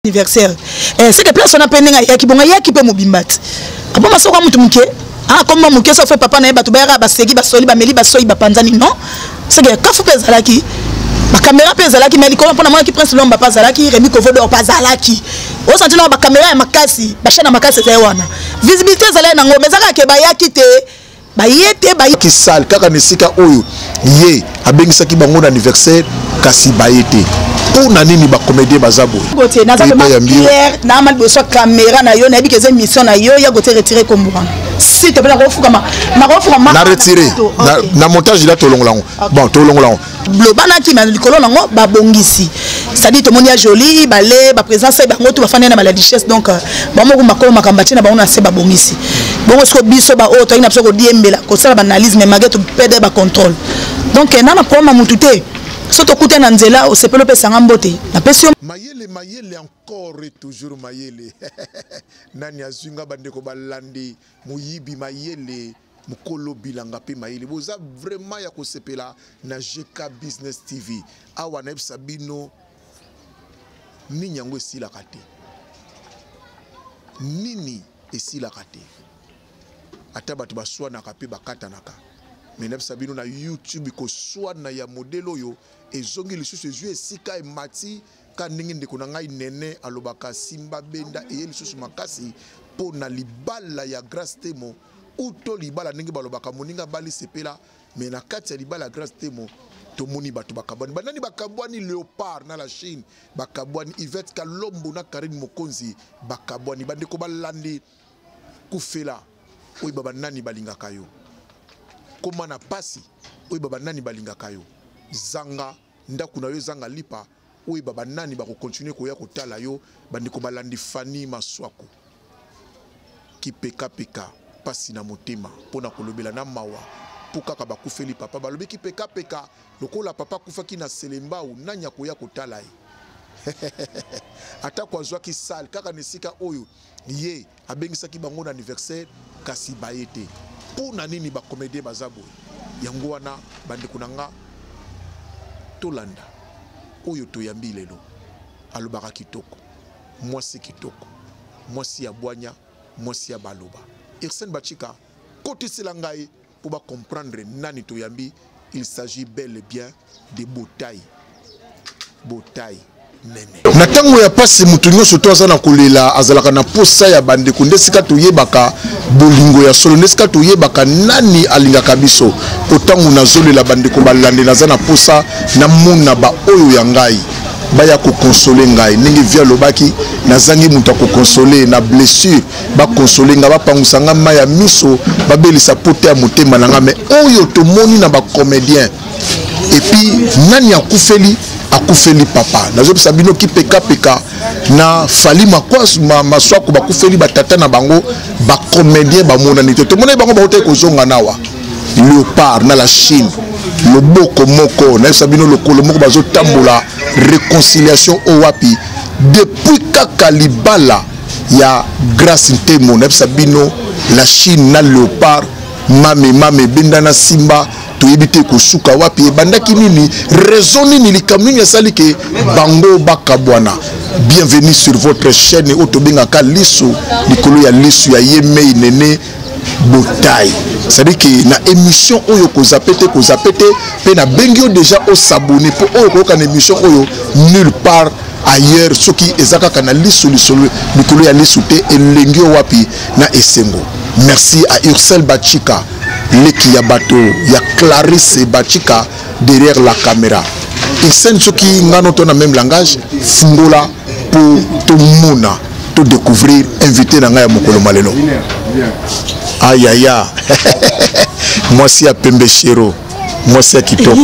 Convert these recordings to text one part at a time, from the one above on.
anniversaire c'est que place on a peine yaki bonga yaki pe mobimbat abo masoko mutu muke ah comme muke ça fait papa na ba to ba baseki ba soli ba meli ba soyi ba panzani non c'est que kafu pesa laki ba caméra pesa laki mais likolo pona moi qui prince lomba pas laki remi ko vodo pas laki o senti na ba caméra ya makasi ba chaîne makasi za wana visibilité za na ngombe za ka ke ba yaki te ba yete ba ki sal kaka nesika oyo ye abengisa ki bango anniversaire kasi ba yete pour nani ba comédie bazabo gote na za clair na mal besoin caméra na yo na bi keze mission na yo ya gote retirer comme moi si te plaît refuka ma na retirer na montage là to longolango bon to longolango blobana ki ma likolo nango ba bongisi ça dit to monia joli balé ba présence ba ngoto ba fana na la richesse donc ba mo ko makolo makambati na ba on a se ba bongisi bon est-ce que biso ba auto ina psoko diembela ko sala ba analyse mais mageto pede ba contrôle donc na problème mutute soto kuta na nzela o sepelo pesa ngambote na pesio mayele encore et toujours mayele nani azunga bandeko balandi muyibi mayele mukolo bilanga pe mayele boza vraiment ya ko sepela na GK Business TV awa na Sabino ni nyango esila kate nini esila kate ata bato baswa na kape bakata naka mais Sabino na YouTube ko swana ya modelo yo ezongi lisusu ezu esika emati ka ndenge ndeko na ngai nene alobaka simba benda e lisusu makasi po na libala ya Grâce Temo uto libala ndenge balobaka moninga bali sepela mais na kati ya libala Grâce Temo tomoni bato bakabwani banani bakabwani Léopard na la Chine bakabwani Yvette Kalombo na Karine Mokonzi bakabwani bandeko balandi kufela oyi baba nani balingaka yo koma na pasi oyi baba nani balingaka yo zanga ndaku na yo zanga lipa oyi baba nani bako continuer koya kotala yo bandeko balandi Fani Maswako ki peka peka pasi na motema pona kolobela na mawa pokaka bakufeli papa balobi ki peka peka lokola papa kufaki na selemba ou nanya koya kotala ye ata kwa zwa ki sal kaka nesika oyo ye abengisa ki bango na anniversaire kasi bayete pona nini ba comédie bazabo yango wana bandeko nanga tolanda oyo toyambi lelo alobaka kitoko mwasi kitoko mwasi ya bwanya mwasi ya baloba Irsen Bachika côté selangai pour ba comprendre nani toyambi il s'agit bel et bien de botaille nene na tango ya pasi mutu nyonso to azana kolela azalaka na posa ya bandeko ndesika toyebaka bolingo ya solo ndesika toyebaka nani alingaka biso otango nazolela bandeko balande nazana posa na mona ba oyo ya ngai baya ko consoler ngai ndenge via lobaki nazangi mutu ko consoler na blessure ba consoler nga ba pangusanga maya miso babelisa pote ya motema nanga mais oyo tomoni na ba comédien et puis nani akufeli papa nazo Sabino ki peka peka na fali makwas maswako bakufeli batata na bango ba comédien ba monani to mona bango ba hote ko zonga nawa Léopard na la Chine loboko moko na Sabino lokolo moko bazo tambola réconciliation o wapi depuis kaka libala ya Grâce Temo na Sabino la Chine na Léopard mame benda na simba toyebite kosuka wapi bandaki nini raison nini likamini ya salike bango bakabwana. Bienvenue sur votre chaîne otobengaka lisu likolo ya lisu ya yemei nene botaille. C'est-à-dire que na émission oyo ko zapete pe na bengio déjà au s'abonner pour oyo ko ka émission oyo nulle part ailleurs soki ezaka kana lisu likolo ya lisu te elengio wapi na esengo. Merci à Ursel Bachika, Leki Yabato, ya Clarisse Bachika derrière la caméra. Ursel Soki ngano ton même langage, fungola pour tout le monde, tout découvrir, inviter dans Ngaya Mokolo Maleno. Aïe aïe aïe, moi c'est à Pembe Chiro, moi c'est à Kitoko.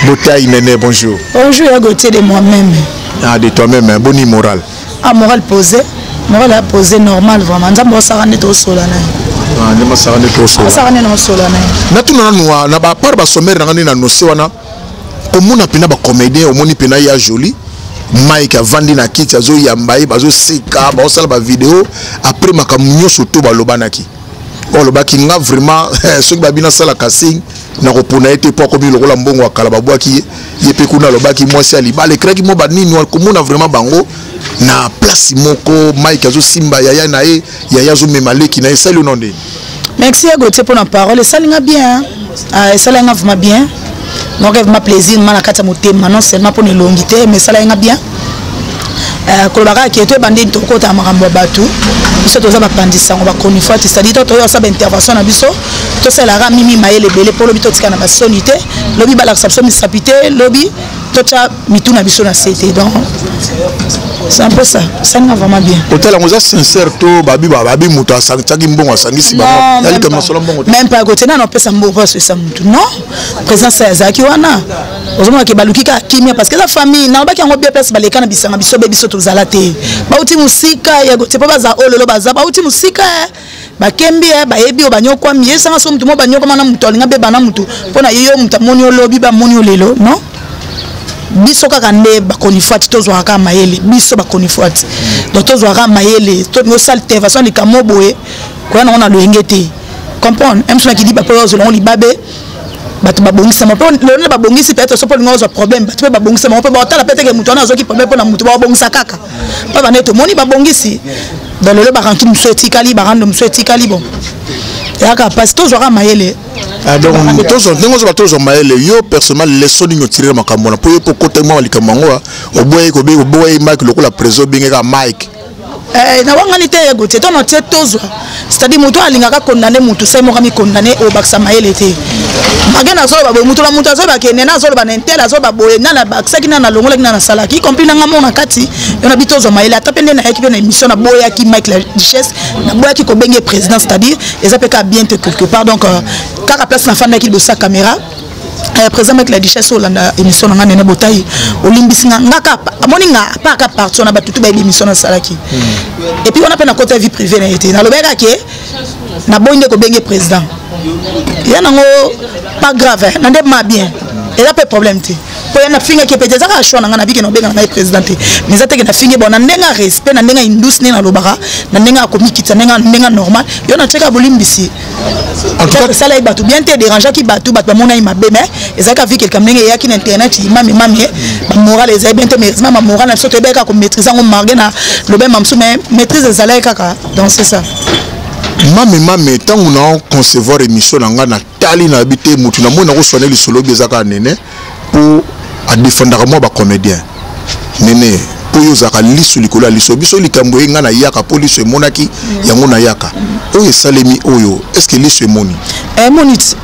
Botaille Néné, bonjour. Bonjour, à côté de moi-même. Ah, de toi-même, un bon moral. Ah, moral posé. Moral a posé normal vraiment. Nzambo sarane to solana. Ah, ndema sarane to solana. Sarane no solana. Na tuna nwa na ba par ba sommaire ngani na nosi wana. Komuna pena ba comédien omoni pena ya joli. Mike avandi na kiti azo yambaye bazo sika ba osala ba vidéo après makamunyo soto ba lobanaki. oh le baki nga vraiment ceux qui babina sala casting na kopona été pour comme le rola mbongo akala babwa ki yepe kuna le baki moi si ali ba le kreki mo ba nini komona vraiment bango na place moko Mike azo simba yaya na e yaya zo memaleki na esa le nom de merci Gauthier pour la parole ça linga bien ça linga vraiment bien mon rêve ma plaisir mana kata motema non seulement pour les longité mais ça linga bien kolobaka qui était bandé to kota makambo batu biso toza bapandisa on va konifwa c'est-à-dire to yo sa intervention na biso to sala ra mimi mayele belé pour lobby to tika na basonité lobby ba la réception misapité lobby to cha mituna biso na CT donc c'est un peu ça ça n'a vraiment bien hôtel on est sincère to babi muta sangaki mbongo sangisi ba yali comme solo mbongo même pas côté na no pesa mbongo parce que ça mutu non présence ya zaki wana ozomona ke balukika kimia parce que la famille na ba ki ngo bien place baleka na bisanga biso be biso tozala te bauti musika ya gote pa baza ololo baza bauti musika bakembi bayebi obanyokwa miesa ngaso mutu mo banyokwa na mutu alinga be bana mutu pona yeyo mutu moni olobi ba moni olelo non biso kaka nde bakonifwati tozwaka mayele biso bakonifwati donc tozwaka mayele to no salte façon likamo boye kwa na loyenge te comprendre même chose qui dit ba polo zo libabe batu babongisa mo le babongisi peut-être so polingo zo problème batu babongisa mo pe ba tala peut-être que mutu na zo ki problème pona mutu babongisa kaka pa ba neto moni babongisi dans le ba rantu msweti kali ba rando msweti kali bon yaka parce que tozwaka mayele donc tozo maele yo personnellement les soni nyo tirer makambo na po yo côté moi likamango oboye ko be oboye Mike lokola preso bingeka Mike na wangani te Gauthier to no te tozwa c'est-à-dire mutu alingaka condamner mutu sai moka mi condamner o baksa maele te magena zo ba mutu la mutu zo ba kene na zo ba nentela zo ba boye na na baksa kina na longola kina na sala ki compris na ngamo na kati yo na bitozo maele atapende na équipe na émission na boya ki Mike la Duchesse na boya ki ko benge président c'est-à-dire les apeka bien quelque part donc kaka place na fanda ki de sa caméra président avec la Duchesse Olanda émission na ngane botai olimbisi ngaka amoni nga pa ka partir na batutu ba émission na salaki et puis on a pas na côté vie privée na été na lobeka ke na bonde ko benge président ya nango pas grave na ndé ma bien et là pas problème té po na finga ke peut-être ça choix na ngana biki na benga na président mais ça te na finga bon na ndenga respect na ndenga indus na lobaka na ndenga ko mikita ndenga normal yo na teka bolimbisi en tout cas ça là batu bien te déranger qui batu ba mona ima beme ezaka vu quelqu'un ndenga ya ki na internet mami ba moral ezai bien te mais ma moral na soto beka ko maîtriser ngo marge na lobe mamsu mais maîtrise ezala kaka donc c'est ça mame tant on a concevoir émission na na tali na habité mutu na mona ko soigner le solo bezaka nene pour à défendre moi ba comédien nene pour yo zaka lisu likola liso biso likambo nga na yaka police monaki yango na yaka oyo salemi oyo est-ce que lisu moni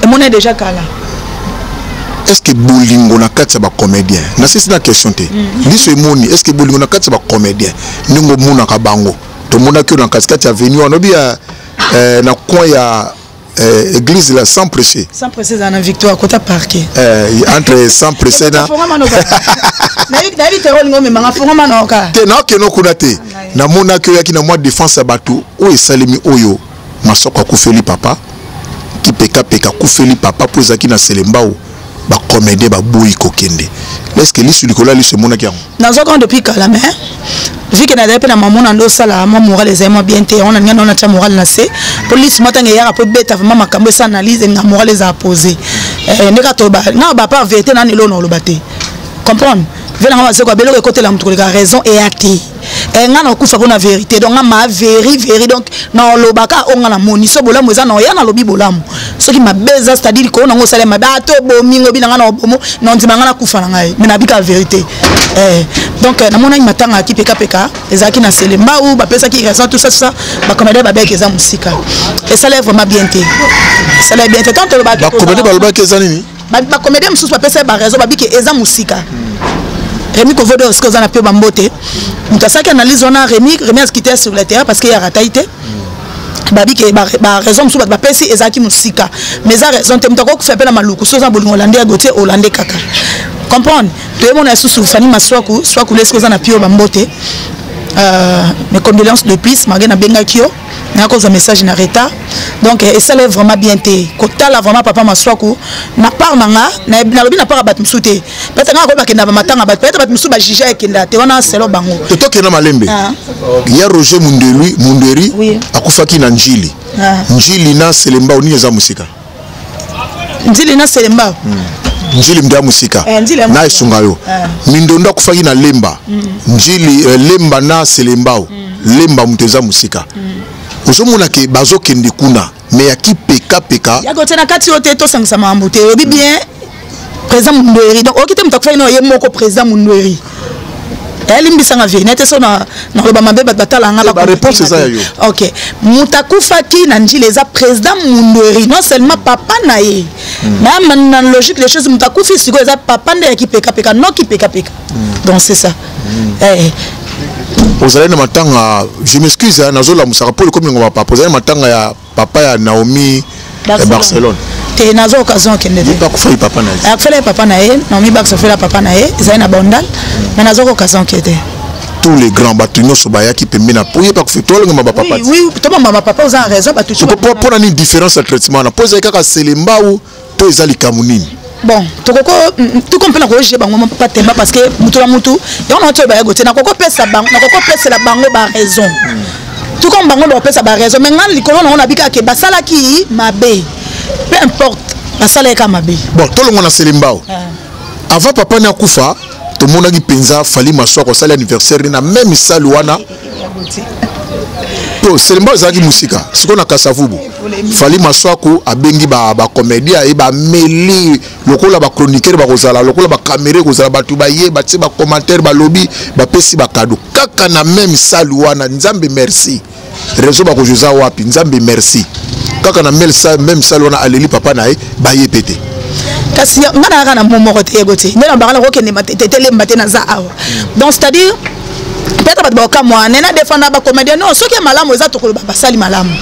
moni déjà kala est-ce que bolingo na kati ba comédien na c'est une question te lisu moni est-ce que bolingo na kati ba comédien ningo mona ka bango to mona ki na kati ya venue on obia na coin ya église là sans presser dans Victoire côté parquet entre sans presser na te na ke no kuna te na mona ke ya ki na moi défense batu o esalemi oyo masoko akufeli papa ki peka kufeli papa pour zaki na selembao ba comédie ba boyi kokende est-ce que lisu likola lisu mona ki na zoko depuis kala mais vu que na depuis na maman na ndo sala ma moral les aimants bien te on a ngana na cha moral na se police mota nge ya po beta vraiment makambo sa analyse na moral les a posé ndeka to ba na ba pas vérité na nilo no lo baté comprendre vena ngama se ko belo ko côté la mtu ko raison et athée ngana okufa ko na vérité donc ma véri donc na lobaka onga na moni so bolamu eza na ya na lobi bolamu so ki mabeza c'est-à-dire ko na ngo sala mabato bomingo bi na ngana obomo na ndima ngana kufa na ngai mais na bika vérité donc na mona matanga ki peka ezaki na selemba ou ba pesa ki raison tout ça ba comédie ba beka eza musika et ça lève vraiment bien té ça lève bien té tant le ba comédie ba lobaka eza nini ba comédie mususu ba pesa ba raison ba bika eza musika Rémi Kovodo ce que vous en appelez Bambote. Nous avons fait analyse on a Rémi a quitté sur le terrain parce qu'il y a rataïté. Babi qui a raison sur la pesi ezaki musika. Mais ça raison te mutako ku faire na maluku so za bolingo hollandais Gauthier hollandais kaka. Comprendre? Tout le monde est sous Fanny Maswaku, soit que les causes en appui au Bambote. Mes condoléances de plus, Magena Bengakio. Na cause un message na retard donc et ça lève vraiment bien té kota la vraiment papa maswaku na part nanga na lobi na part bat msute peut-être nga ko ba kenda ba matanga bat peut-être bat msu ba jija ekenda te wana selo bango to kena malembe ya Roger Munderi akufaki na njili Njili na Selembao ni eza musika. Njili na Selembao. Njili mdia musika. Na esunga yo. Mindonda kufaki na Lemba. Njili Lemba na Selembao. Lemba muteza musika. Ozomona ke bazo kende kuna me ya ki peka. Ya gote na kati yote to sangisa mambo te. Obi bien président Mundweri. Donc okite mtakufai no ye moko président Mundweri. Elle mbisanga vérité so na loba mabe batala nga ba réponse ça yo. OK. Mutakufaki na Njili eza président Mundweri. Non seulement papa na ye. Même dans logique les choses mutakufi siko eza papa nde ya ki peka non ki peka. Donc c'est ça. Vous allez na matanga, je m'excuse nazola musaka pour comme ngoma papa. Vous allez matanga ya papa ya Naomi Barcelone. Te nazo occasion kende te. Pas kufai papa na ye. Akfele papa na ye, Naomi Barcelone fait la papa na ye, ils na bandal, mais nazo occasion kende. Tous les grands batunions sobaya qui pembe na pour pas kufai toi ngoma papa. Oui, tout maman papa vous avez raison batu. Pour une différence de traitement na pose kaka Selemba ou to ezali kamunini. Bon, tout comme la roger bango papa temba parce que mutu la mutu, et on a tu ba gote na koko pesa bango, na koko pesa la bango ba raison. Tout comme bango ba pesa ba raison, mais ngan likolo on a bika ke basala ki mabe. Peu importe, basala ka mabe. Bon, tout le monde a Selemba. Avant papa na kufa, tout le monde a penza fali maswa ko sala anniversaire na même saluana. To Selemba zaki musika, siko na kasavubu. Fali maswako abengi ba comédia et ba meli lokola ba chroniqueur ba kozala lokola ba caméra kozala ba tubaye ba tse ba commentaire ba lobby ba pesi ba cadeau kaka na même salle wana nzambe merci réseau ba kojoza wapi nzambe merci kaka na même salle wana aleli papa na ye ba ye pété kasi ngana kana momoko te gote ndela bakala ko kende matetele mbate na za awa donc c'est-à-dire peut-être ba ka moi nena défendre ba comédien non ce qui est malamu eza tokolo ba sali malamu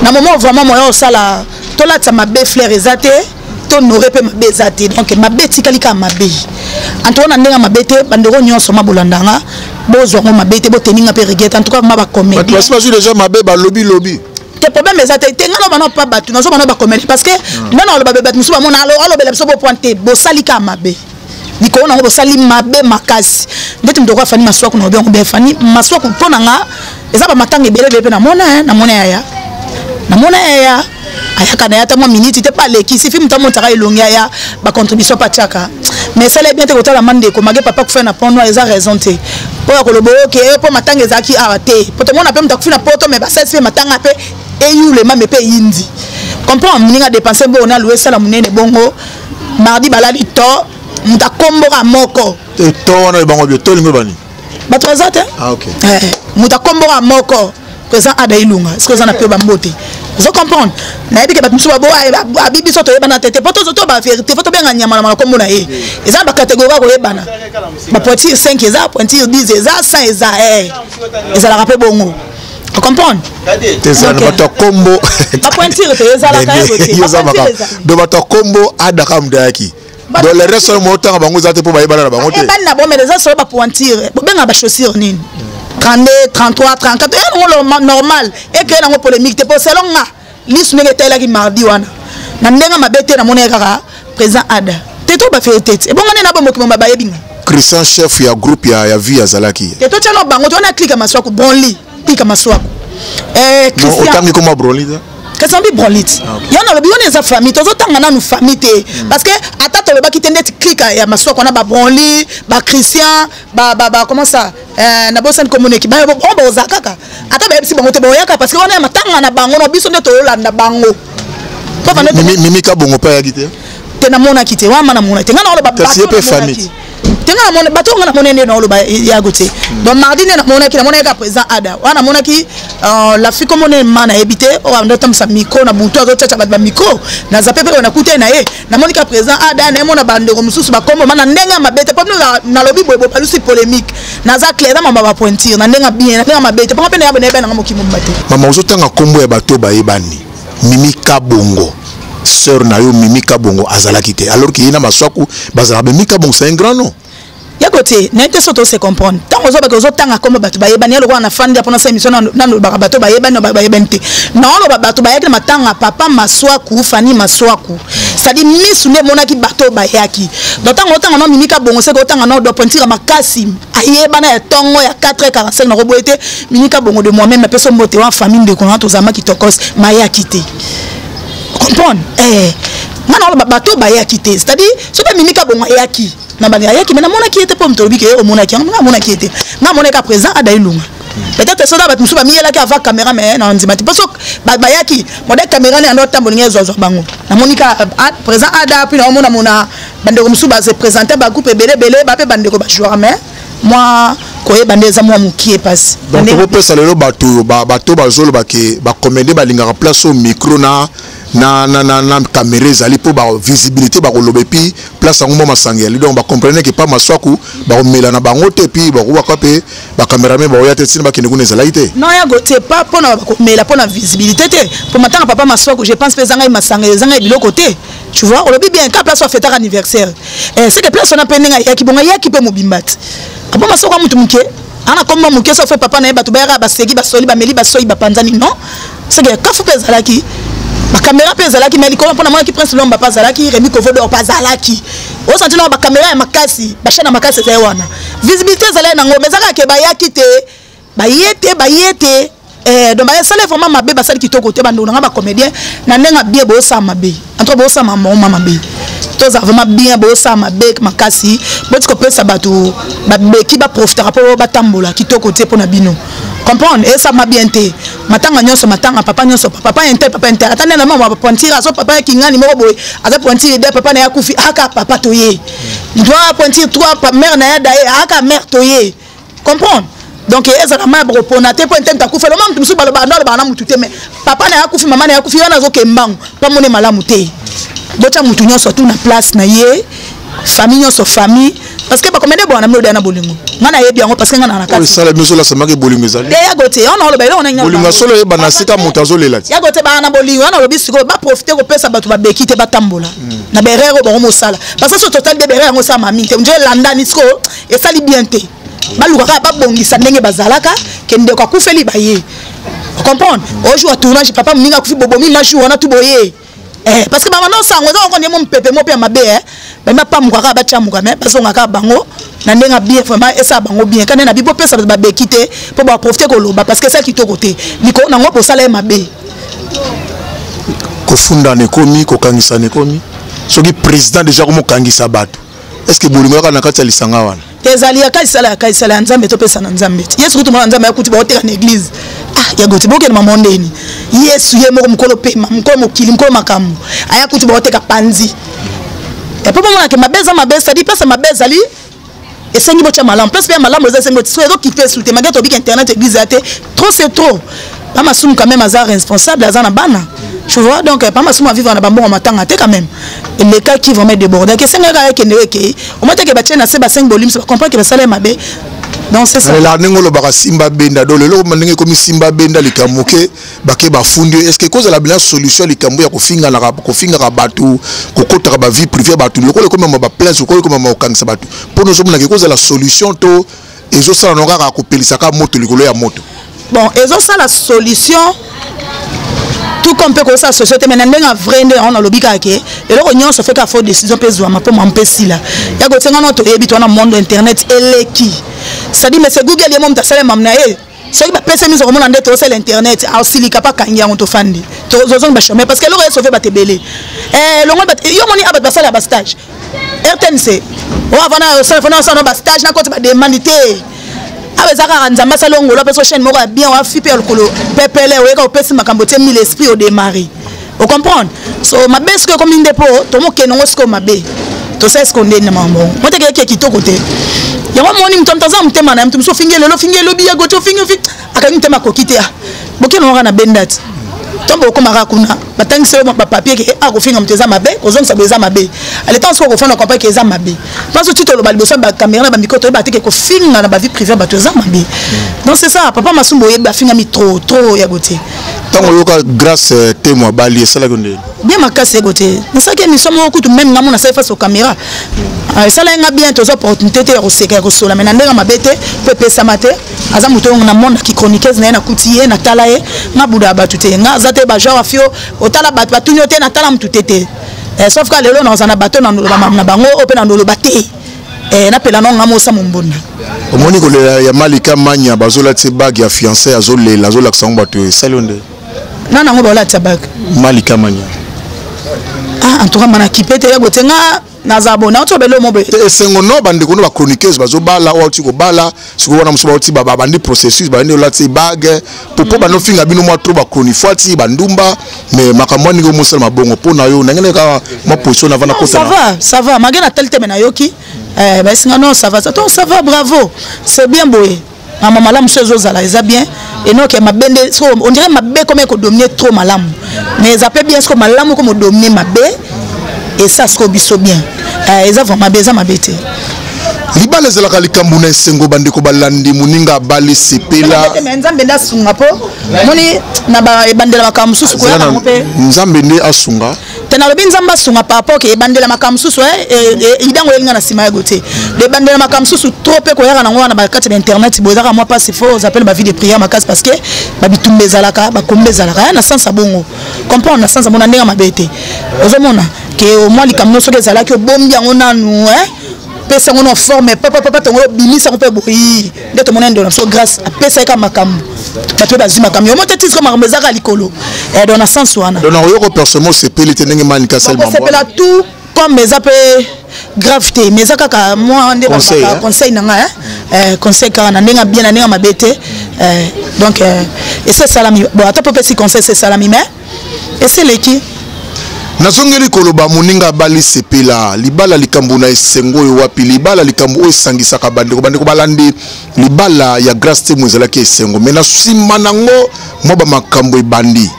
na moment vraiment moi au sala to la ta mabe fleur ezate to n'aurait pas mabe ezate donc mabe tikalika mabe antona ndenga mabe te bandeko nyonso mabolandanga bozwa ngo mabe te boteninga pe regret en tout cas ma ba comédien tu vois déjà mabe ba lobby te problème ezate te ngana bana pas batu nazo bana ba comédien parce que non le babe batu musuba mona alo bela biso bo pointer bo salika mabe niko na ngo sali mabe makasi ndeti mdoko afani maswako na obiongo be fani maswako pona nga eza ba matanga ebele pe na mona ya ayaka na yata mwa minute te pas leki si film tamo tara ilongia ya ba contribution patiaka mais ça les bien te kotala mande ko mage papa ko fait na pono eza raison te po ya kolobo ke po matanga ezaki arate po te mona pe mta kufina poto mais ba sese matanga pe eyule mame pe yindi comprend mninga dépenser bo na louer ça la munene bongo mardi balali to mta kombora moko te to wana bango bio to lingo bani ba trésor te OK mta kombora moko présent ada ilunga est-ce que ça na pe bambote vous comprenez na ebi ke bat musuba bo abibi soto yebana tete poto soto ba vérité foto benga nyama na kombo na ye eza ba catégorie ko yebana ba pointure 5 eza pointure 10 eza 100 eza eza la rapé bongo vous comprenez ça na bato kombo ba pointure te eza la kaye do bato kombo ada kamda yaki dans le reste mo tanga bango zate po ba yebana na bango te ba na bo mais eza so ba pointure bo benga ba chaussure nini 32, 33, 34, et normal. Et que la polémique, c'est pour cela que l'issue n'est pas là qui mardi. Je ma bête na monnaie présent Ada. Tu es fait tête. Et bon, on est là pour me bailler. Christian chef ya groupe ya vie ya Zalaki. Et toi tu as bango, tu as cliqué ma soie Bronli, cliqué ma soie. Christian. Non, autant comme Bronli. Qu'est-ce que Bronlit? Il y en a le bureau des familles, tous autant on a nos familles parce que à ta le bas qui tendait cliquer ya ma soie qu'on a ba Bronli, ba Christian, ba comment ça? Na bosan communique ba on zakaka ata ba si bango te boyaka parce que on a matanga na bango no biso ndeto olanda bango mimi ka bongo pa ya gite te na mona kite wa mana mona te ngana ba kasi pe famille te ngana mona bato ngana mona ne no ba ya gote donc mardi ne na mona ki na mona ka président Ada wana mona ki la fille comme on est mana habité o ando tam sa miko na buto azo tata ba miko na zape pe na kute na ye na mona ka président Ada na mona bande ko mususu ba kombo mana ndenga mabete pa na lobi bobo palusi polémique na za clair na mama ba pointir na ndenga bien na ndenga mabete pa pe na ya na mokimo mbate mama ozotanga kombo ya bato ba yebani Mimi Kabongo sœur na yo Mimi Kabongo azalaki te alors qu'il y a maswaku bazala Mimi Kabongo c'est un grand nom ya côté n'était surtout se comprendre tant aux autres tanga comme bato ba yebani le na fan dia pendant cette émission nan bato ba yebani ba yebente non lo bato ba yaki matanga papa maswaku fani maswaku c'est-à-dire misune monaki bato ba yaki donc tant non mimika bongo c'est que tant non do pentira makasi ayebana ya tongo ya 4h45 na roboete mimika bongo de moi-même personne moté en famille de connant aux amaki tokos maya quitté comprendre non bato ba yaki c'est-à-dire ce que mimika bongo yaki na bani ayaki mais na mona qui était pour me tobi que o mona qui était na mona ka présent ada ilunga peut-être ça ba musuba mi yela ki ava caméra mais na ndima parce que ba yaki modèle caméra ne ando tambo ngezo zo bango na monika présent ada puis na mona bande ko musuba se présenter ba groupe belé ba pe bande ko ba joueur mais moi koye bande za moi mukie passe donc on peut ça le bato ba zolo ba ke ba commander ba linga place au micro na caméra zali pour ba visibilité ba kolobe pi place ngoma masangi donc ba comprendre que pas maswaku ba mela na bango te pi ba ko ba pe ba cameraman ba ya te sina ba kende kuna zalaite non ya gote pas pour na ba mela pour na visibilité te pour matin papa maswaku je pense que zanga masangi zanga bilo côté tu vois on le bien ka place fête anniversaire c'est que place on a peninga ya ki bonga ya ki pe mobimbat abo maswaku mutu muke ana comme muke ça fait papa na ba to ba ba segi ba soli ba meli ba soyi ba panzani non c'est que ka fu pe zalaki ma caméra pe zalaki mais comment pour moi qui prince l'homme pas zalaki remi kovo do pas zalaki o senti na ba caméra ya makasi ba chaîne makasi za wana visibilité zalai na ngombe zaka ke ba yaki te ba yete donc ba sale vraiment mabe ba sali kitoko te bando na ba comédien na ndenga bien bo sa mabe entre bo sa mama mabe to za vraiment bien bo sa mabe makasi bo tiko pesa bato ba beki ba profiter rapport ba tambola kitoko te pona bino comprendre et ça m'a bien été matanga nyonso matanga papa nyonso papa inte atane na mama pointira so papa kingani mo boy aza pointira de papa na yakufi aka papa toye doit pointir toi mère na ya dae aka mère toye comprendre donc eza na ma propona te pointer ta kufa le mam musu balo ba na mutu te mais papa na yakufi mama na yakufi yana zo kembangu pa mone malamu te bota mutu nyonso tout na place na ye famille nyonso famille parce que ba comédie bon na mlo na bolingo ngana yebi yango parce que ngana na kati ça la maison la samaki bolingo ezali ya gote on lo ba on na bolingo solo ye bana sika mutazo lela ya gote ba na bolingo on lo bisiko ba profiter ko pesa bato ba bekite ba tambola na berero ba mo sala parce que ce total de berero ngo sa mami te nje landa nisko et sali bien te ba luka ba bongisa ndenge bazalaka kende ko kufeli ba ye comprendre au jour tournage papa minga kufi bobomi machu wana tu boye parce que ba non sango on ko mo pepe mo pe mabe ba pa mukaka ba chamuka mais parce on aka bango na ndenga bien vraiment et ça bango bien quand na bibo pesa ba bekite pour ba profiter ko loba parce que ça qui to côté liko na ngo pour sala mabe ko funda ne komi ko kangisa ne komi soki président déjà ko mo kangisa bato est-ce que bolingo ka na kati lisanga wana tezali ya kaisala nzambe to pesa na nzambe yesu kutu mwana nzambe akuti ba oteka na église ya goti boke na mondeni yesu ye moko mukolo pema mukolo mokili mukolo makamu aya kuti ba oteka panzi et pour moi que mabeza ça dit pesa mabeza li et sengi bocha malam place bien malam les sengi so ezo kifé sous te magato bik internet église até trop c'est trop pas masum quand même azar responsable azana bana tu vois donc pas masum à vivre na bambo matanga te quand même et les cas qui vont mettre débordé que senga ka ke ndeke au moins que ba tena se ba 5 volumes ça comprendre que ba sala mabe donc c'est ça la ngolo baka simba benda do lelo mandenge komi simba benda likamuke bake ba fundi est-ce que cause la bien solution likambo ya kofinga ka batu kokota ba vie privée batu lokole comme ba place lokole comme ma okangisa batu pour nous sommes na cause la solution to ezo sala no ka kopelisa ka moto likolo ya moto bon ezo sala la solution tout comme peut que ça société mais ndenga vrai on a lobika ke et le réunion se fait qu'à faire décision pezwa ma pour m'empêcher là ya go tsenga no to yebi to na monde internet eleki ça dit mais c'est Google ye mom ta sala mamna e so ba pesa miso ko mona ndeto sur l'internet a aussi lika pa kangia on to fandi to zozong ba chômer parce que le réseau fait ba tebele le ngol ba yo moni abat ba sala ba stage RTNC o avana so fona so ba stage na ko ba demandité abezaka nzamba salongo la personne chaîne moko bien wa fipe lokolo pepele o ka opesi makambo te mille esprit au démarrer o comprendre so mabeske comme une dépôt to mo kenongo sko mabe to c'est ce qu'on dit na mambo mote ke kitoko te yango moni mtomtaza mtema na mtumso fingelo lo fingelo biya goto fingi aka mtema kokite ya bokeno ngana bendati tombo okomaka kuna batangisi yo ba papier ke akofinga mutu eza mabe ozongisa bo eza mabe ale temps soko kofanda comprendre ke eza mabe parce que tu le liboso ba caméra ba micro to ba teke kofinga na ba vie privée ba to eza mabe donc c'est ça papa Masumbo yeba finga mi trop ya gote tango yoka grâce témoin bali ça la gonde bien makasi gote mais ça que nous sommes au coup même na mona ça face aux caméras ça la nga bien to opportunité te roseka rosola mais na ndenga mabete pe pesa mate aza muto na monde qui chroniqueuse na kutiye na tala ye nga buda batute nga zate ba genre afio otala batunyo te na tala mututete sauf que lelo na zana bato na bango ope na ndolo bate na pela no nga mosa mumbonda omoni ko ya Malika Manya bazola ti bag ya fiancé azolela azolakisa ngo bato salonde nana ngo bola ti bag Malika Manya en tout cas mana kipete ya gotenga nazabona oto belo mobe esengo no bande kono ba chroniqueuse bazobala o ti ko bala siko wana musuba ti baba bandi processus bandi olati bag popo bano finga bino mo trop ba chronique ti bandumba mais makambo ni ko mosala mabongo pona yo nangene ka ma position avant na kota ça va magana telte mena yoki bah singa non ça va bravo c'est bien boy maman malam chose zala eza bien et non que ma bende on dirait ma bé comme ko dominer trop malam mais ça peut bien ce que malam comme dominer ma bé et ça ce biso bien eza vraiment beza ma bête libala zelaka likambu na esengo bandeko balandi muninga bali sepela nzambe nda sunga po moni na ba ebandela makamsusu ko ya ngope nzambe nde asunga tena lobi nzamba sunga par rapport ke ebandela makamsusu idango elinga na sima gote de bandela makamsusu trop pe ko ya na ngwana ba kati internet bozaka moi pas c'est faux on appelle ma vie de prière makas parce que ba bitumbe zalaka ba kombe zalaka na sansa bongo comprendre na sansa mona ndenga mabete ozomona ke au moins likamno soke zalaki obombi yango nanu pesa ngono forme papa tongo bimisa ko pe boyi ndeto mona ndo na so grâce a pesa ka makambo bato bazima kam yo mote tisko makambo zaka likolo dans na sens wana donc na yoko personnellement c'est pelite ndenge Malika Selma c'est pela tout comme mes appels gravité mais ça kaka moi ndé ba conseil nanga conseil ka na ndenga bien na ndenga mabete donc et c'est salami bon ata peut si conseil c'est salami mais et c'est l'équipe nazongeli koloba muninga bali sepela libala likambu na esengo yo wapi libala likambu o esangisaka bandeko balandi libala ya grâce te mozalaki esengo mais na sima nango mo ba makambo ebandi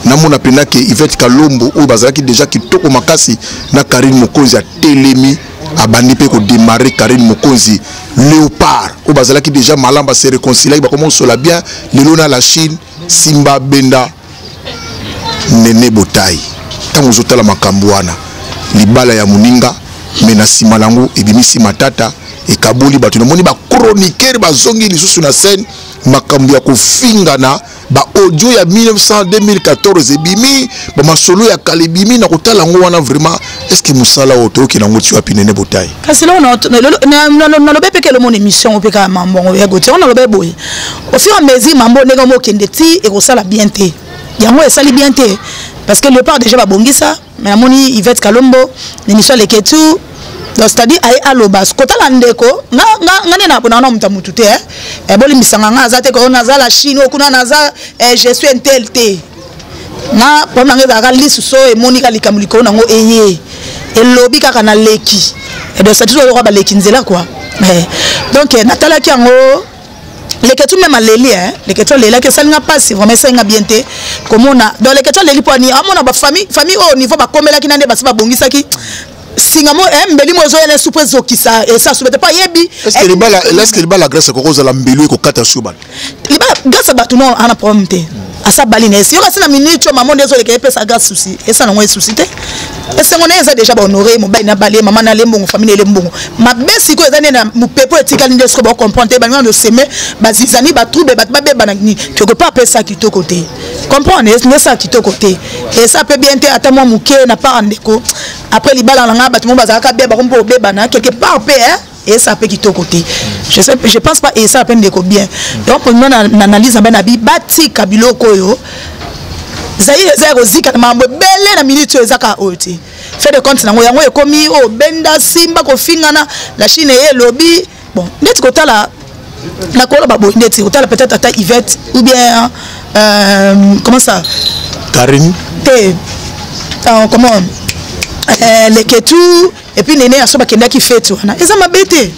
namona penake Yvette Kalombo o bazalaki déjà kitoko makasi na Karine Mokonzi ya telemi abandi pe ko démarrer Karine Mokonzi Léopard o bazalaki déjà malamba se réconcilier ba comment cela bien lelo na la Chine Simba Benda Nene Botai tango zotala makambo wana libala ya muninga mena sima lango ebimisi matata ekaboli bato nomoni ba chroniqueur bazongi lisusu na scène makambo ya kofinga na ba audio ya 1900 2014 ebimi ba masolo ya kalebimi na kotala ngo wana vraiment est-ce que musala oto ki na ngoti wapi Nene Botai kasi lo na lobe peke le mon émission opeka mambo ya gote on lobe boy au fur et à mesure mambo ndenge mo kende ti e ko sala bien te yango e sali bien te parce que le part déjà va bongisa mais amoni Yvette Kalombo l'émission les ketu donc c'est-à-dire ay alobas kota la ndeko nga na bona na mutamutu te boli misanga nga azate ko na za la Chine okuna na za je suis un tel te na pona nga ga lisu so e monika likamuliko na ngo eye e lobi kaka na leki et donc c'est toujours ba leki nzela quoi donc natala ki ngo les questions même à l'élite les questions les là que ça n'a pas si vraiment ça n'a bien été comme on a dans les questions les liponi à mon a famille au niveau ba comme là qui n'a pas ba bongisa qui singamo mbeli mozo ene surprise okisa et ça souhaite pas yebi est-ce que le grâce ko za la mbelu ko kata suban liba grâce ba tout non ana problème te asa baline si yo kasi na minute maman désolé que pesa grâce souci et ça non est souci te et c'est on est déjà ba honorer mo ba na balé maman na lembo famille lembo ma besi ko ezane na mu pepo etikali ndesko ba comprendre ba ngando semer ba zizani ba trouble ba beba na ni tu peux pas pesa qui to côté comprendre est ça qui to côté et ça peut bien te ata moi muke na pas ndeko après libala nga ba tout monde bazaka beba ko mpo beba na quelque part pe et ça peut quitter côté je pense pas et ça peine de bien donc pour nous analyse ben abi bati kabilo koyo zaire zero zika na mambo bele na minute ezaka oti fait de compte nango yango ekomi o benda simba ko fingana la Chine et lobby bon net ko tala na ko ba bo net ko tala peut-être ata Yvette ou bien comment ça Karine te comment les ketu et puis Nene asoba kenda ki fait wana eza mabete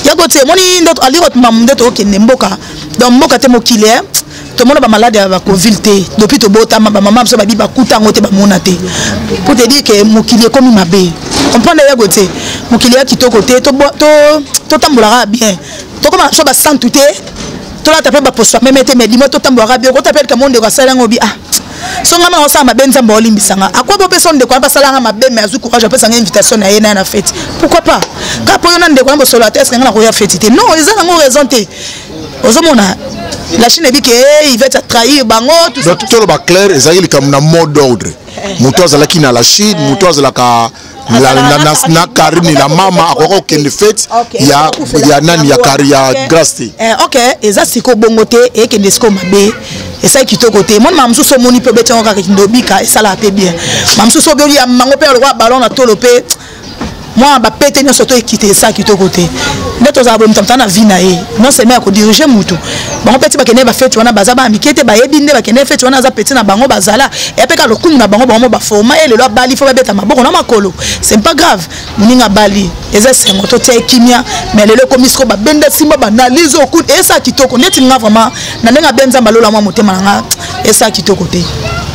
yakote moni ndoto alirot mam ndoto okende mboka donc mboka te mokile tout le monde ba malade ya ba covid té depuis to botama ba maman so ba bi ba kuta ngote ba monaté pour te dire que mokili comme mabe comprendre ya goté mokili ya kitoko té to tambolara bien to comme so ba sans tout té to la taper ba poso même té mais dis-moi to tambolara bien ko t'appelle que monde ko sala ngobi ah so ngama on sa mabenza mba olimbisanga akwa bo personne de quoi pas sala mabe mais azu courage après sanga invitation na yena na fête pourquoi pas ka po yona ndeko ngo solo test ngana ko ya fête té non ils ont raison té ozomona la Chine dit que il va trahir bango tout ça tout le ba clair ezali comme na mot d'ordre muto azala ki na la Chine muto azala ka na Karine la mama akoko kende fête ya nani ya kari ya grasti OK eza siko bongote e kende siko mabe esa kitoko te mon mamsu so moni pe betonga ka kindobika esala pe bien mamsu so geli ya mango pe le ballon na tolo pe moi ba pété nyo soto ekité ça kitoko te neto za bon tamtana vina e non c'est mais ko diriger mutu bango petit ba kene ba fête wana baza ba mikete ba yebinde ba kene fête wana za petit na bango bazala et pe ka lokumu na bango ba forma et le lo bali fo ba beta maboko na makolo c'est pas grave muninga bali eza sengo to te kimia mais le komisko ba benda simba ba analyse oku et ça kitoko neti nga vraiment na ndenga benza malola mwa motema nga et ça kitoko te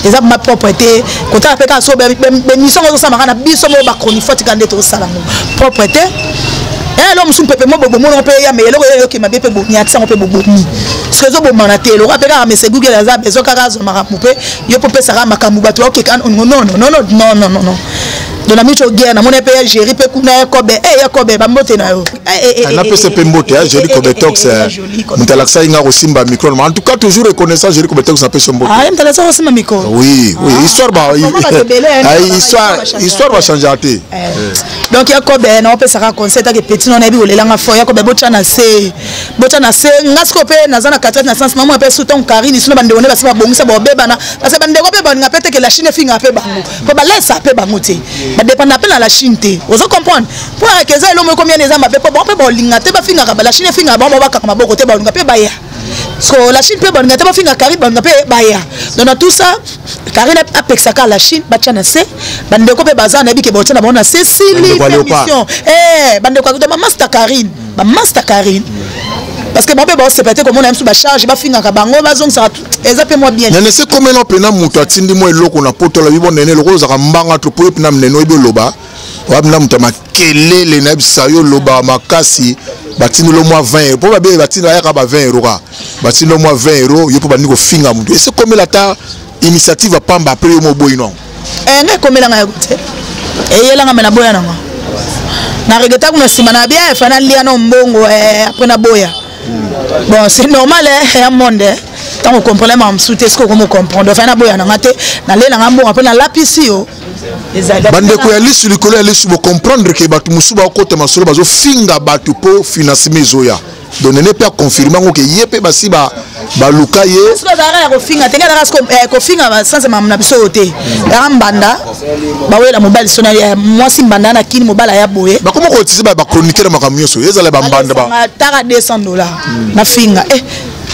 eza ma propreté kota pe ka so be mission zo sama kana biso mo ba chronifote kande to sala mo propreté et l'homme sous pepe mo bobo mo pe ya me eloko yo ke mabe pe bo nya tsa mo pe bobo ni ce que zo bo manate lo ka pe ka me se google za bezo ka zo mara mo pe yo po pe sara makamu bato o ke kan non de la micho guerre na mon pe gérer pe kuna kobe ya kobe ba mbote na yo na pe se pe mbote ya gérer kobe tox mutalaxa inga ko simba micro en tout cas toujours reconnaissant gérer kobe tox na pe mbote ah mutalaxa ko simba micro oui histoire ba histoire va changer até donc ya kobe na pe sara concert que petit non ebi olelanga fo ya kobe bocha na se ngasko pe na zana 4 na sens maman pe souton Karine sino bande one ba sima bongisa bo bebana parce que bande ko pe banga pete que la Chine finga pe bango ko ba laisse pe bango te ba dépend appel à la Chine te ozo comprendre pour que ça l'homme combien des amba pe bon linga te ba finga ka ba la Chine finga ba ba ka maboko te ba linga pe ba ya so la Chine pe ba linga te ba finga Karine ba linga pe ba ya donc tout ça Karine a pexaka la Chine ba tchana se bande ko pe bazana bi ke ba tchana ba na se sili permission bande ko de master Karine ba master Karine parce que mon bébé se pété comme on aime sous ba charge ba finga ka bango ba zong ça ezape moi bien nene se comme non pena muto atindi mo eloko na poto la bibo nene loko za mbanga to po pena mneno ibo loba wa mna mutama kelele na bisayo loba makasi batindi lo moi 20 po ba be batindi ya ka ba 20 € ka batindi lo moi 20 € yo po ba niko finga muto et c'est comme la ta initiative a pamba après yo mo boy non ngai komela ngai gote yela nga mena boya nanga na regeta kuna simana bien fana lia no mbongo après na boya bon c'est normal un monde tant on comprend même sous est-ce qu'on comprendre enfin na boya na ngate na lela ngambo après na lapisi yo bande ko ya lisu likolo ya lisu bo comprendre que batu musuba ko te masolo bazo finga batu po financement zoya donc ne pas confirmer ngo ke yepe basiba baluka ye ce que dara ko finga tenga dara ko finga sans mam na biso te ya mbanda ba wela mobile sona moi simbanda na kini mobile ya boye ba komo ko tisi ba chroniqueur makamyoso ezala ba mbanda ba tara $200 na finga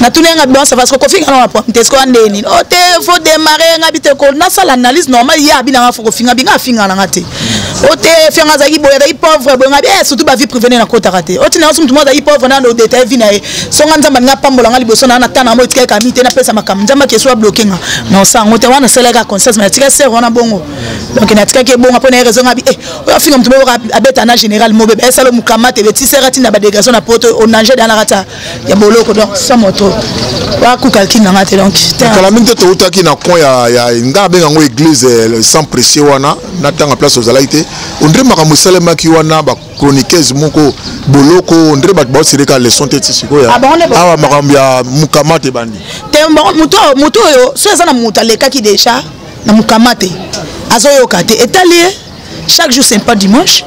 na tunenga bien ça parce que ko finga na point est-ce qu'on ndeni o te faut démarrer ngabite ko na sala analyse normale ya bina faut ko finga binga finga na ngate o te finga za kiboya da pauvre bo ngabi surtout ba vie privée na kota raté o tina sum tumoda pauvre na no détail vina e so ngamba nga pambola ngali boso na tana mo tika kamite na pesa makam nzamba ke so bloquer nga non ça ngote wana selega conscience mais tika ser wana bongo donc na tika ke bongo pona raison ngabi o finga mtumo abeta na général mo bebe salo mukamate beti serati na ba dégagation na poto on danger dans la rata ya boloko donc ça moto wa ku kalkina ngate donc kala minte to utaki na kon ya ngabe ngo église sans pression wana na tanga place aux alaité on dirait makambo salema ki wana ba chroniqueuse moko boloko on dirait ba sireka leçon te tisiko ya awa makambo ya mukamate bandi te muto yo so ezana muta leka ki déjà na mukamate azoyo kate étalé chaque jour c'est pas dimanche.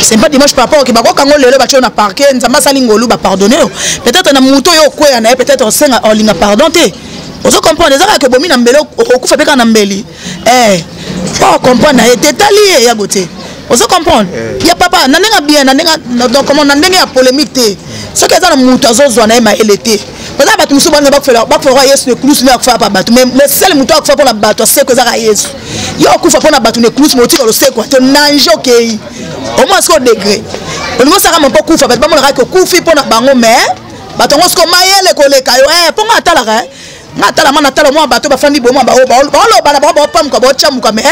C'est pas dimanche par rapport au Kibako quand on le bâtiment na parquet, nzamba salingolu ba pardonner. Peut-être na muto yo quoi na peut-être on senga on linga pardonner. On se comprend déjà que bomi na mbelo okufa peka na mbeli. Pas comprendre na été tali ya gote. On se comprend. Ya papa na nenga bien na nenga donc comment na nenga polémique te. Ce que ça na muto zo na ma elete. Parce que batu musu banga ba fera yesu ne clous na fa pa batu mais seul muto akfa pour la batu c'est que ça yesu. Yo okufa pour na batu ne clous moti ko le c'est quoi te nanjo ke. Au moins ce degré au niveau ça mon pas kufa parce que mon raka kufi pour na bango mais batongo ce ko mayele ko le kayo pour atala Natala mana tala moi bateau ba fandi bo moi ba pam ko ba chamuka mais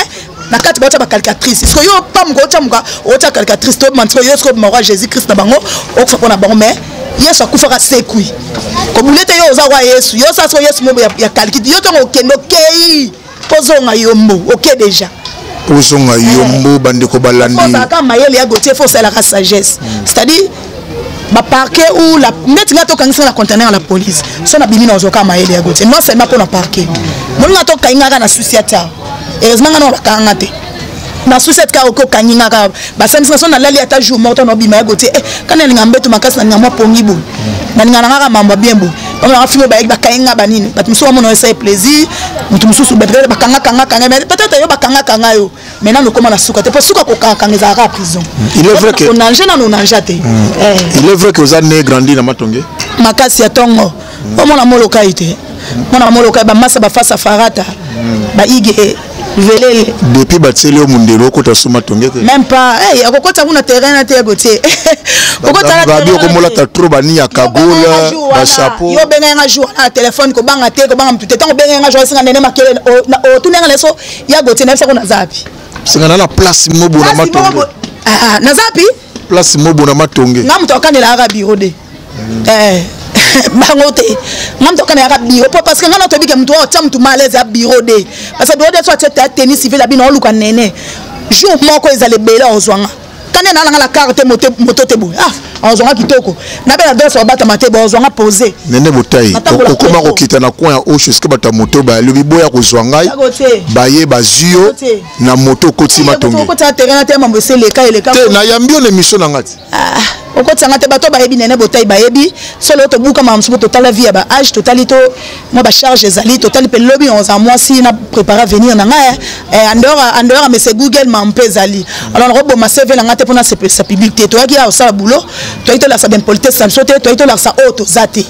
na kati ba ba calculatrice. Est-ce que yo pam ko chamuka o ta calculatrice to man so yo ko mo Jésus Christ na bango o ko na bango mais Yesu akufaka sekui. Comme ulete yo za wa Yesu, yo sa so Yesu mo ya calculatrice. Yo to okendo kei pozonga yombo, OK déjà. Pozonga yombo bande ko balandi. Faut ça quand mayele ya Gauthier faut ça la sagesse. C'est-à-dire ba parquet ou la net ngato kangisa la conteneur la police so na bimina ozoka maele ya Gauthier non seulement pour na parquet mon ngato kainga na société heureusement ngana ba kangate na société ka oko kanyinga ka ba sensa so na lali ata jour morto no bima ya Gauthier kana linga mbeto makasi na ngamo pongibu na ngana ngaka mamba bien bo on a fini ba kainga banini bat muso mo no essayer plaisir mutu mususu betre ba kanga mais peut-être yo ba kanga yo maintenant nous comment la souka te souka ko kanga za ra prison il est vrai que on anje na no nanjate il est vrai que vous avez grandi na Matonge makasi ya tongo omona moloka ite mona moloka ba masa ba face farata ba ige velele depuis batseli o mundelo ko tasuma Matonge même pas akokota kuna terrain na te Gauthier okota na terrain ko mola ta trop bani ya kagola ba chapeau yo benga nga jour na téléphone ko banga te ko banga mtu tango benga nga jour singa nene makele o tunenga leso ya Gauthier na bisa ko na zapi singa na place mobo na Matonge na zapi place mobo na Matonge ngamu to kanela aga bureau de bangote ngam to kana ya bureau parce que ngana to bike mtu o tsa mtu malaise ya bureau de parce que bureau de soit tete tennis civil abi na luka nene jour moko ezale bela ozwanga kana na la carte moto te bo ozwanga kitoko na bela adresse obata mate bo ozwanga poser nene botai okoma ko kita na coin ya osho ce que bata moto ba lobi boya ko zwanga baye bazio na moto koti Matonge ko ta terrain te mambo se leka te na yambio na mission na ngati okotanga te bato bayebi nene botai bayebi solo to buka mamsubo total vie ba âge totalito moi ba charge ezali total pe lobby 11 mois si na préparer venir na nga andora mais c'est Google mampezali alors robo ma CV na ngate pona sa publicité to yaki a osala boulot to ito la sa ben politesse sam sote to ito la sa auto zati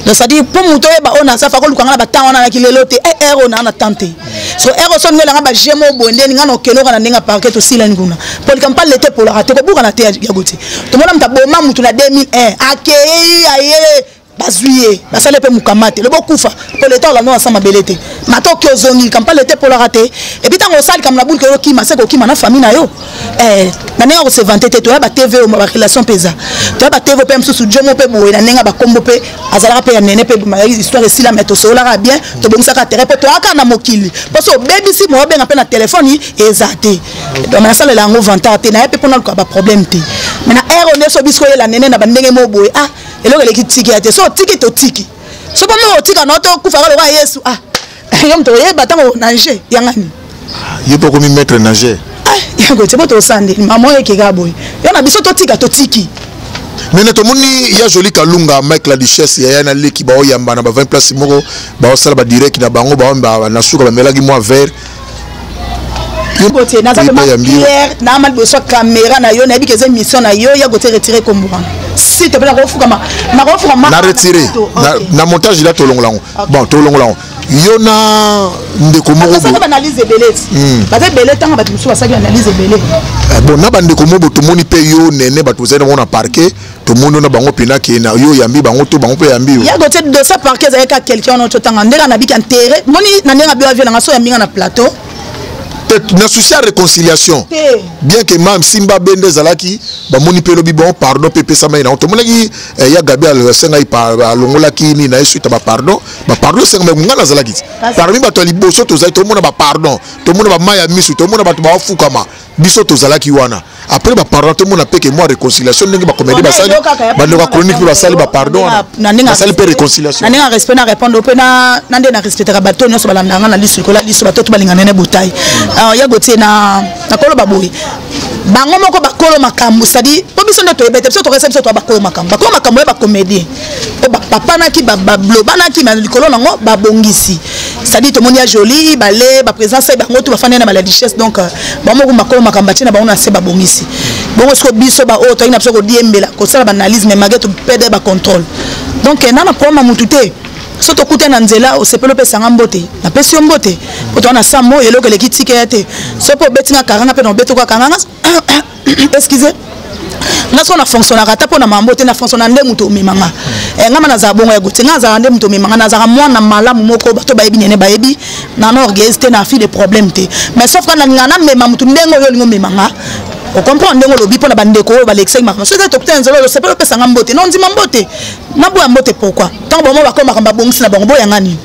donc ça dit pour muto ba ona sa fa ko lukanga ba tanga na kilelo te ero na tante so ero so ngela nga ba jemo bonde nga no kelo kana ninga parquet to sila nguna pour campagne l'été pour la rater ko buka na te ya Gauthier to mona mta mutu na 2001 akei aye bazuye basale pe mukamate le bokufa pour le temps la no ensemble belete mato ki ozongi kampale l'été pour la rater et puis tango sali comme la boule que ki maseko ki mana famille na yo na nenga ko se vanter te to ya ba TV o ma relation pesa to ya ba TV pe msusu jomo pe boye na nenga ba kombo pe azala pe ya nene pe ma histoire si la meto so la bien to bongisa ka terre pe to aka na mokili parce que baby si mo benga pe na téléphone ezate donc na sala la ngo vanter te na pe pona ko ba problème te mais na ero ne so bisko la nene na ba ndenge mo boye eloko leki tiki ate so tiki to tiki so pa mo tika no to kufa lo ka Yesu yom to yeba tango nager yangani yepo ko mi maître nager yango te boto sande maman yeke ga boy yana biso to tika to tiki mais to moni ya joli kalunga Mike la duchesse ya na leki ba oyamba na ba 20 place moko ba osala ba direct na bango ba na suka ba melagi moi vert Gauthier na clair na mal beso caméra na yo na bi keze mission na yo ya Gauthier retirer comme moi si te plaît na retirer na montage là to longolango bon to longolango yo na ndeko moko ça va analyser belé ba belé tanga ba musu ba saki analyser belé bon na bande ko mobo to moni pe yo nene ba to zena mona parquet to mono na bango pena ke na yo yambi bango to bango pe yambi ya Gauthier de ça parquet za ka quelqu'un no to tanga ndeka na bi kan terre moni na ndeka bi avion na so yambi na plateau na souci à réconciliation bien que même Simba Bende Zalaki ba moni pelo bi bon pardon pepe sama ina to monaki ya Gabriel senga ipa longola ki ni na suite ba pardon senga ngala Zalaki parmi ba to liboso to za to mona ba pardon to mona ba maya misu to mona ba to ba fukama biso to Zalaki wana après ba pardon to mona peke moi réconciliation ndenge ba comédie ba sali ba ndeka chronique ba sali ba pardon na sali pe réconciliation na respect na répondre pe na ndé na respecter ba to nyoso ba landanga na lisu ko la lisu ba to balinga nene botai ya Gauthier na kolo baboyi bango moko bakolo makambo sadi po biso ndo to ebete biso to resa biso to bakolo makambo ba comédien o ba papa na ki ba blobana ki na likolo nango ba bongisi sadi to moni ya joli balé ba présence bango to ba fane na maladie duchesse donc bango ko makolo makambo tina bango na se ba bongisi bongo so biso ba o to ina biso ko diembela ko sala ba analyse mais mageto pede ba contrôle donc na problème mutute so to kuta na nzela o sepelo pesa ngambote na pesi mbote to na samo eloko le kitike yate so po betinga karanga pe no beto kwa karanga excusez nga so na fonctionner ata po na mambo te na fonctionner nde muto memanga nga mana za bongo ya gote nga za nde muto memanga na za mwana malamu moko bato bayebi nene bayebi na na orgueil te na fi de problème te mais sauf quand na ngana mema muto ndengo yo lingo memanga o comprendre ndengo lobi po na bandeko ba lexi makama so te tokte nzelo se pe pesa ngambote non ndima mbote na bo mbote pourquoi tant bon ba ko makamba bongisi na bango boya ngani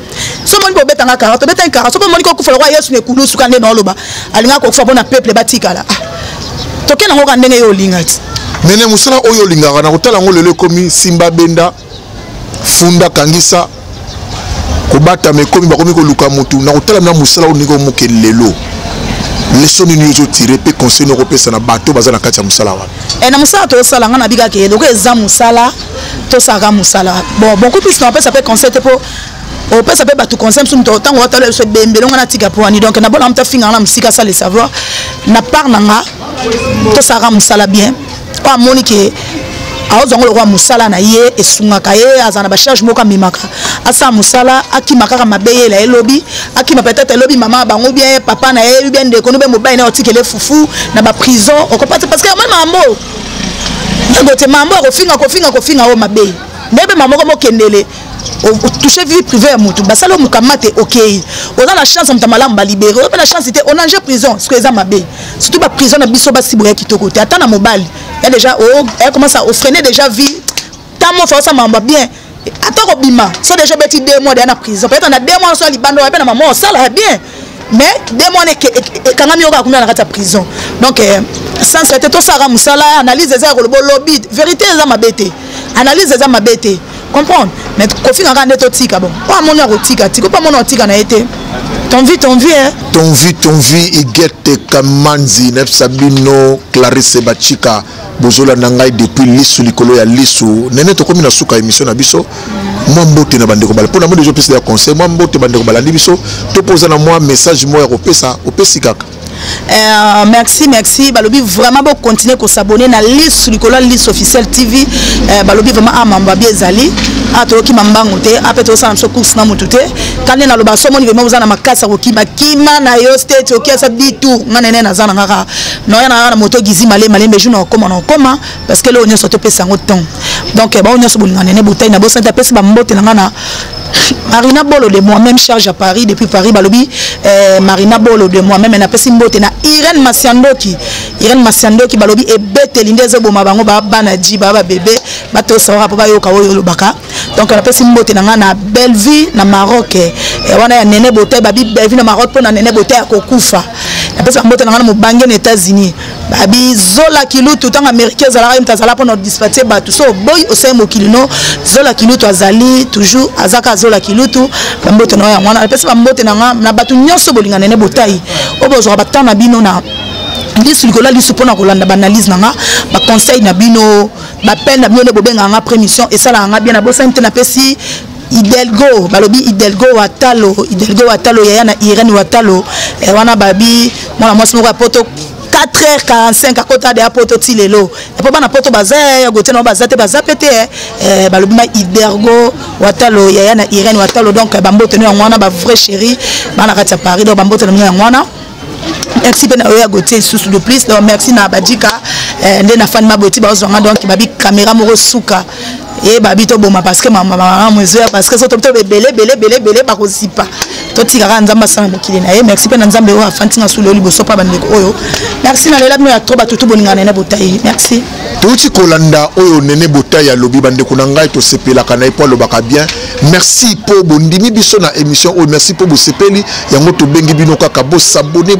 so moni bo betanga karato betanga karato so moni ko kufa roi yesu ne kulu suka nde no loba alinga ko kufa bona peuple batikala toke na ngoka ndenge yo lingati nene musala oyo lingaka na kotala ngo lelo komi simba benda funda kangisa kobata mekomi bakomi ko luka mutu na kotala na musala oniko moke lelo leçon ni zo tirer pe conseil no kopesa na bato bazana kati ya musala wa na musala to sala ngana biga ke donc eza musala to saka musala bon beaucoup plus na pesa pe conseil te po o pesa pe bato conseil sum to tango watala so bembelo ngana tika po ani donc na bona mta finga na musika ça le savoir na part nanga to saka musala bien o amoni ke aozongo le roi musala na ye esungaka ye azana ba charge moka mimaka asa musala akimaka ka mabeye la elobi akima peut-être elobi mama bango bien papa na ye bien de kono be mobile na otikele fufu na ba prison okopata parce que même mambo ngote mambo ko finga o mabeye ndebe mambo ko mokendele o toucher vie privée à mutu basalo mukamate OK on a la chance on tamala mba libéré on a la chance c'était on ange prison ce que ça mabé surtout ba prison na biso ba siboya kitoko te atana mobile il y a déjà elle commence à freiner déjà vie tamo fa ça mamba bien atako bima so déjà beti 2 mois dans la prison peut-être on a 2 mois sur libando va na maman ça là bien mais 2 mois ne kangami oka kumia na kata prison donc sans c'était tout ça ramusala analyse des erreurs le lobby vérité za mabete analyse za mabete comprendre mais kofi nga ndé to tika bon pas mon ro tika tiko pas mon tika na été ton vie hein ton vie Igete Kamanzi Nef Sabino Clarisse Bachika bozola nangai depuis lisu likolo ya lisu nene to komi na suka émission na biso moi mbote na bandeko bala pona mo déjà pesa ya conseil moi mbote bandeko bala ndi biso to poser na moi message moi opesi kaka merci balobi vraiment bon continuer ko s'abonner na liste likolo liste officielle TV balobi vraiment amamba bien zali atoki mambango te apeto sana so course na mutute kane na loba so moni vraiment uzana makasa ko kima na yo state okiasa bitu ngane na zana ngaka no yana na moto gizi male mais jour na koma parce que le onyo so to pesa ngo temps donc ba onyo so bolingana ne bouteille na bo santa pesa ba mbote na ngana Marina Bolo de moi-même charge à Paris depuis Paris balobi Marina Bolo de moi-même na pesi mbote na Irène Masiandoki balobi e bete lindezo boma bango ba bana ji ba bébé bato saura pa yo kawo yo baka donc na pesi mbote na na Bellevue na Maroc et wana ya nene bote babi Bellevue na Maroc po na nene bote ya kokufa na pesi mbote na mo bange na États-Unis babi zola kilutu tanga américain zala ka mtazala po na dispatcher bato so boy osai mokilino zola kilutu azali toujours azaka zola kilutu bambote na ya mwana pesi bambote na bato nyonso bolinga nene botai obozo batana bino na lisu likola lisu pona kolanda banalise nanga ba conseil na bino ba peine na bino ne bobenga nga prémission et ça la nga bien na bosa mte na pesi Hidalgo balobi Hidalgo Watalo yaya na Irene Watalo et wana babi mwana mwasi moko poto 4h45 à côté de poto tilelo et pas na poto bazaya gote na bazate bazapete balobi ma Hidalgo Watalo yaya na Irene Watalo donc bambote no ngwana ba vrai chéri bana kati Paris donc bambote no ngwana merci pena oya gote sous de plus donc merci na Badika ndé na fan ma boti ba ozonga donc babi caméra moko suka et babi to boma parce que maman mozo parce que so to belé ba ko sipa to tika nzamba sana mokili na ye merci pena nzambe o afantinga sous le liboso pa bandeko oyo merci na lela no ya troba tutu boninga na botai merci touti kolanda oyo nene botai ya lobi bandeko na ngai to sepela kana ipo lobaka bien merci po bondimi biso na émission oyo merci po bosepeli yango to bengi bino kaka bo s'abonner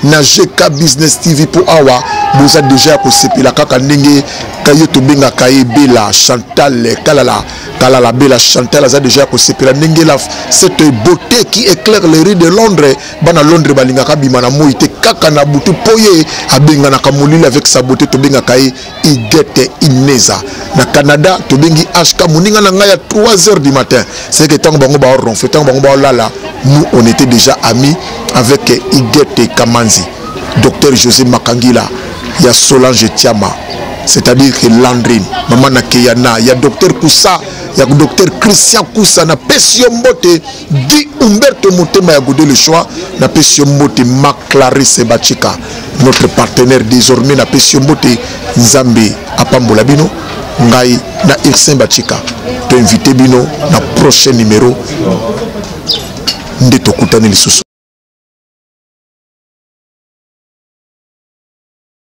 na GK Business TV pour awa boza déjà ko sepela kaka ndenge kayo to benga kaye Bella Chantal Kalala Bella Chantal a déjà ko sepela ndenge la cette beauté qui éclaire les rues de Londres bana Londres balinga ka bimana moite kaka na butu poye abenga na kamolila avec sa beauté to benga kaye Igete Ineza na Canada to bengi HK moninga na nga ya 3h du matin c'est que tango bango ba ronfle tango bango ba lala nous on était déjà amis avec Igete Kamanzi docteur José Makangila il y a Solange Tiama c'est-à-dire que Landrine maman na Keyana il y a docteur Koussa ya docteur Christian Koussa na pesio mbote di Humberto Motema ya Goudé le choix na pesio mbote ma Clarisse Bachika notre partenaire désormais na pesio mbote Nzambe apambola bino ngai na Irsin Bachika to invité bino na prochain numéro nde tokutani lisusu